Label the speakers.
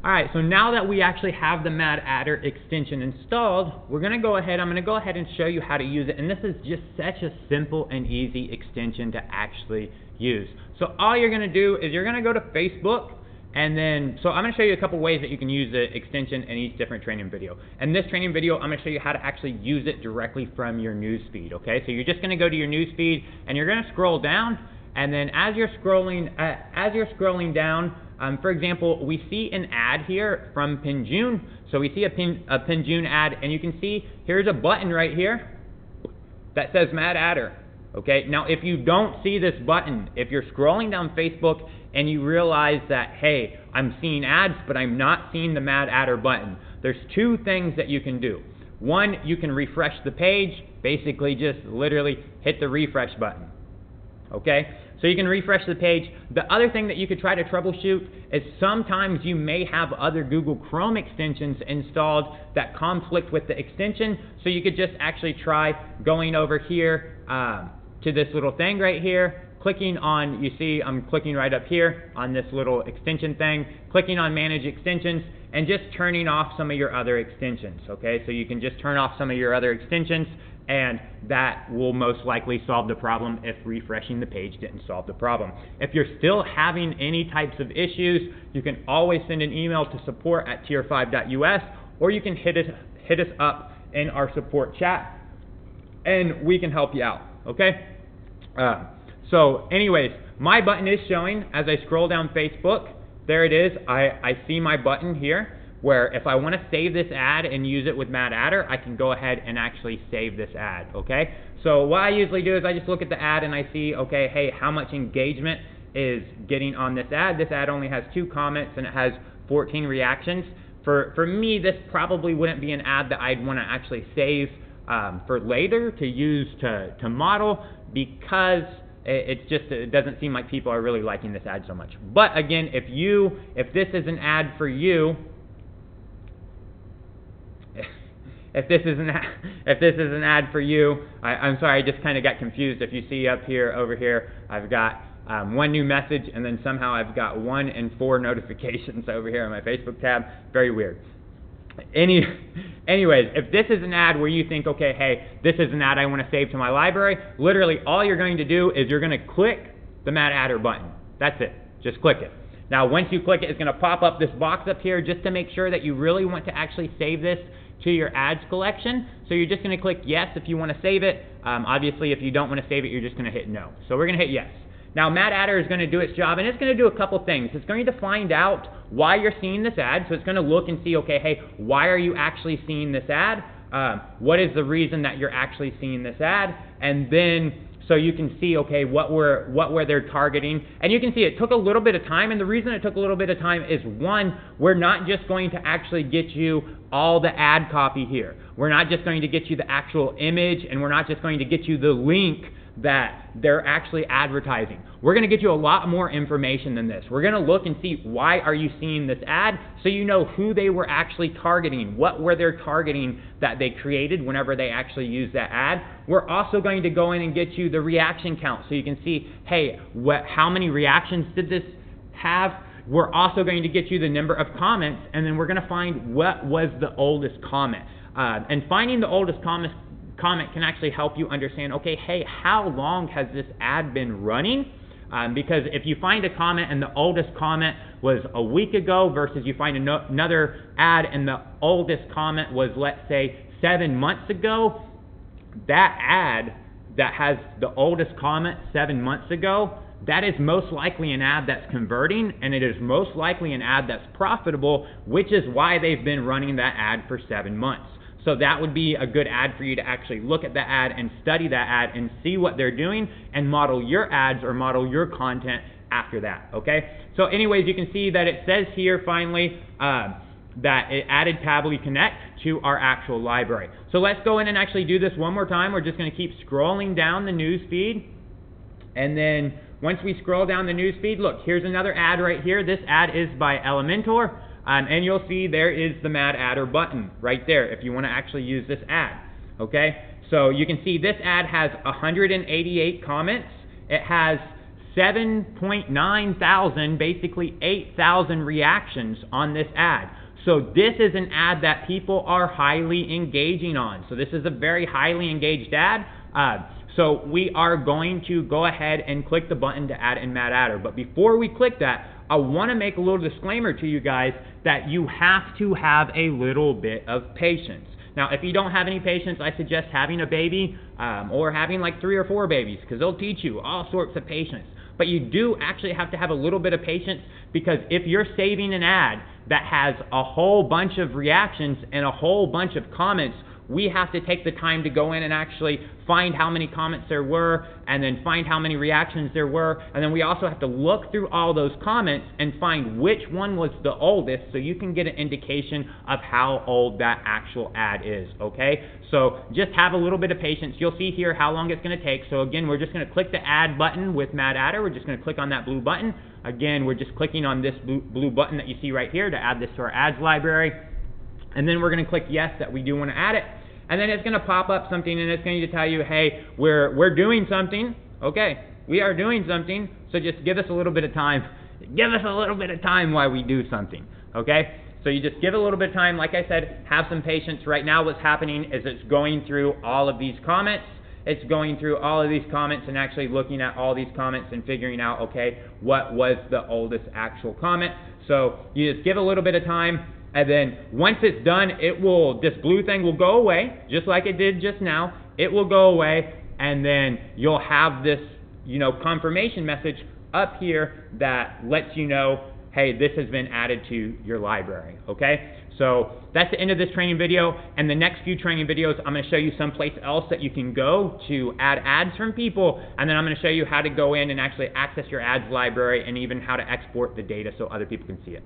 Speaker 1: Alright, so now that we actually have the Mad Ader extension installed, I'm going to go ahead and show you how to use it. And this is just such a simple and easy extension to actually use. So all you're going to do is you're going to go to Facebook, and then, so I'm going to show you a couple ways that you can use the extension in each different training video. In this training video, I'm going to show you how to actually use it directly from your news feed, okay? So you're just going to go to your news feed, and you're going to scroll down, and then as you're scrolling down, for example, we see an ad here from Pinjune. So we see a Pinjune ad, and you can see here's a button right here that says Mad Ader. Okay, now if you don't see this button, if you're scrolling down Facebook and you realize that, hey, I'm seeing ads, but I'm not seeing the Mad Ader button, there's two things that you can do. One, you can refresh the page, basically just literally hit the refresh button. Okay, so you can refresh the page. The other thing that you could try to troubleshoot is sometimes you may have other Google Chrome extensions installed that conflict with the extension, so you could just actually try going over here to this little thing right here, clicking on, you see I'm clicking right up here on this little extension thing, clicking on Manage Extensions, and just turning off some of your other extensions, okay? So you can just turn off some of your other extensions, and that will most likely solve the problem if refreshing the page didn't solve the problem. If you're still having any types of issues, you can always send an email to support@tier5.us, or you can hit us up in our support chat, and we can help you out, okay? So anyways, my button is showing as I scroll down Facebook. There it is. I see my button here, where if I want to save this ad and use it with Mad Ader, I can go ahead and actually save this ad, okay? So what I usually do is I just look at the ad and I see, okay, hey, how much engagement is getting on this ad? This ad only has 2 comments and it has 14 reactions. For me, this probably wouldn't be an ad that I'd want to actually save for later to use to model, because it doesn't seem like people are really liking this ad so much. But again, if this is an ad for you, if this is an ad for you, I'm sorry, I just kind of got confused. If you see up here, over here, I've got 1 new message, and then somehow I've got 1 and 4 notifications over here on my Facebook tab. Very weird. Anyways, if this is an ad where you think, okay, hey, this is an ad I want to save to my library, literally all you're going to do is you're going to click the Mad Ader button. That's it. Just click it. Now, once you click it, it's going to pop up this box up here just to make sure that you really want to actually save this to your ads collection. So you're just going to click yes if you want to save it. Obviously, if you don't want to save it, you're just going to hit no. So we're going to hit yes. Now, Mad Ader is going to do its job, and it's going to do a couple things. It's going to find out why you're seeing this ad. So it's going to look and see, okay, hey, why are you actually seeing this ad? What is the reason that you're actually seeing this ad? And then, so you can see, okay, what were they're targeting. And you can see it took a little bit of time, and the reason it took a little bit of time is, one, we're not just going to actually get you all the ad copy here. We're not just going to get you the actual image, and we're not just going to get you the link that they're actually advertising. We're going to get you a lot more information than this. We're going to look and see, why are you seeing this ad, so you know who they were actually targeting, what were they targeting that they created whenever they actually used that ad. We're also going to go in and get you the reaction count, so you can see, hey, how many reactions did this have. We're also going to get you the number of comments, and then we're going to find what was the oldest comment. And finding the oldest comment can actually help you understand, okay, hey, how long has this ad been running? Because if you find a comment and the oldest comment was a week ago versus you find another ad and the oldest comment was, let's say, 7 months ago, that ad that has the oldest comment 7 months ago, that is most likely an ad that's converting, and it is most likely an ad that's profitable, which is why they've been running that ad for 7 months. So that would be a good ad for you to actually look at that ad and study that ad and see what they're doing and model your ads or model your content after that, okay? So anyways, you can see that it says here finally that it added Pabbly Connect to our actual library. So let's go in and actually do this one more time. We're just going to keep scrolling down the news feed, and then once we scroll down the news feed, look, here's another ad right here. This ad is by Elementor. And you'll see there is the Mad Ader button right there if you want to actually use this ad, okay? So you can see this ad has 188 comments. It has 7.9 thousand, basically 8,000 reactions on this ad. So this is an ad that people are highly engaging on. So this is a very highly engaged ad. So we are going to go ahead and click the button to add in Mad Ader. But before we click that, I want to make a little disclaimer to you guys that you have to have a little bit of patience. Now, if you don't have any patience, I suggest having a baby or having like 3 or 4 babies, because they'll teach you all sorts of patience. But you do actually have to have a little bit of patience, because if you're saving an ad that has a whole bunch of reactions and a whole bunch of comments, we have to take the time to go in and actually find how many comments there were, and then find how many reactions there were, and then we also have to look through all those comments and find which one was the oldest, so you can get an indication of how old that actual ad is, okay? So just have a little bit of patience. You'll see here how long it's going to take. So again, we're just going to click the add button with Mad Ader. We're just going to click on that blue button. Again, we're just clicking on this blue button that you see right here to add this to our ads library. And then we're going to click yes, that we do want to add it. And then it's going to pop up something, and it's going to tell you, hey, we're doing something. Okay, we are doing something, so just give us a little bit of time. Give us a little bit of time while we do something, okay? So you just give it a little bit of time. Like I said, have some patience. Right now what's happening is it's going through all of these comments. It's going through all of these comments and actually looking at all these comments and figuring out, okay, what was the oldest actual comment. So you just give it a little bit of time. And then once it's done, this blue thing will go away, just like it did just now. It will go away, and then you'll have this, confirmation message up here that lets you know, hey, this has been added to your library, okay? So that's the end of this training video, and the next few training videos, I'm going to show you someplace else that you can go to add ads from people, and then I'm going to show you how to go in and actually access your ads library and even how to export the data so other people can see it.